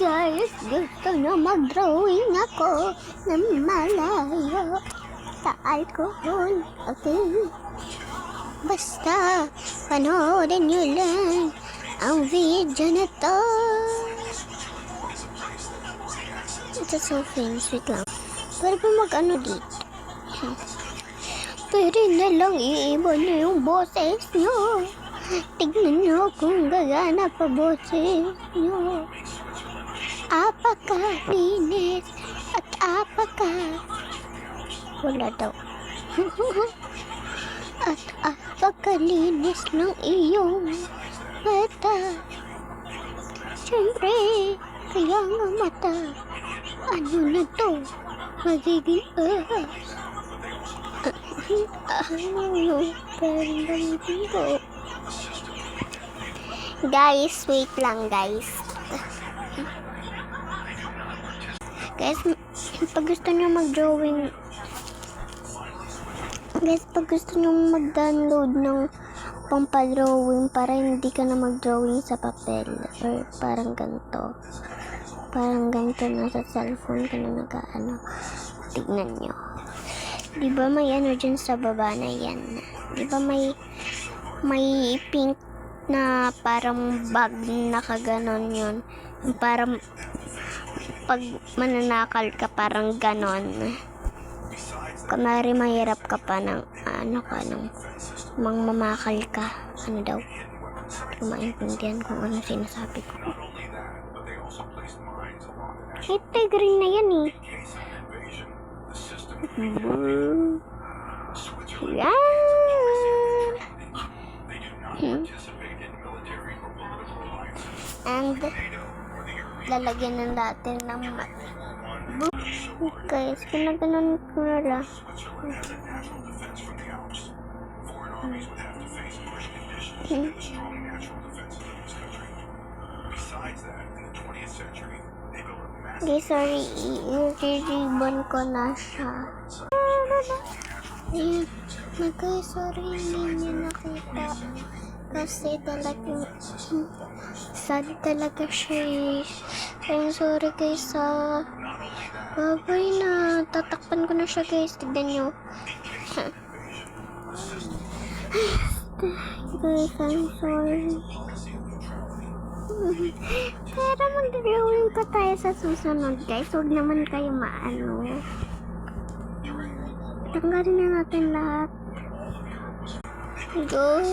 Guys, gusto nyo mag-drawing ako ng malayo sa alcohol. Okay. Basta, panoorin nyo lang ang video na to. Ito so famous. Wait lang. Pwede ba mag-ano dito? Pwede na lang iiba nyo yung boses nyo. Tignan nyo kung gagana pa boses nyo. Apakalinis at wala daw. At apakalinis ng iyong mata. Siyempre, kaya nga mata. Ano na to? Magiging ano paramdamin ko? Guys, wait lang guys. Guys, pag gusto nyo mag-drawing, pag gusto nyo mag-download ng pampa-drawing para hindi ka na mag-drawing sa papel or parang ganito na sa cellphone ka na nag-ano, tignan nyo. Diba may ano dyan sa baba na yan? Diba may pink na parang bag na kaganon yun? Parang pag mananakal ka parang ganon. Kamari mahirap ka pa ng mangmamakal ka. Ano daw? Hindi ko maintindihan kung ano sinasabi ko. Ito green na yan eh. Yan. And lalagyan na natin ng guys, pinaganon ko na lang. Guys, sorry, i-ribbon ko na siya. Guys, sorry, hindi niyo nakita. Kasi talagang sad talaga siya eh. Ayun, sorry guys babay na. Tatakpan ko na siya guys. Tignan nyo. Guys, I'm sorry. Pero mag-drawing pa tayo sa susunod guys. Huwag naman kayo maano. Tanggalin na natin lahat. Guys.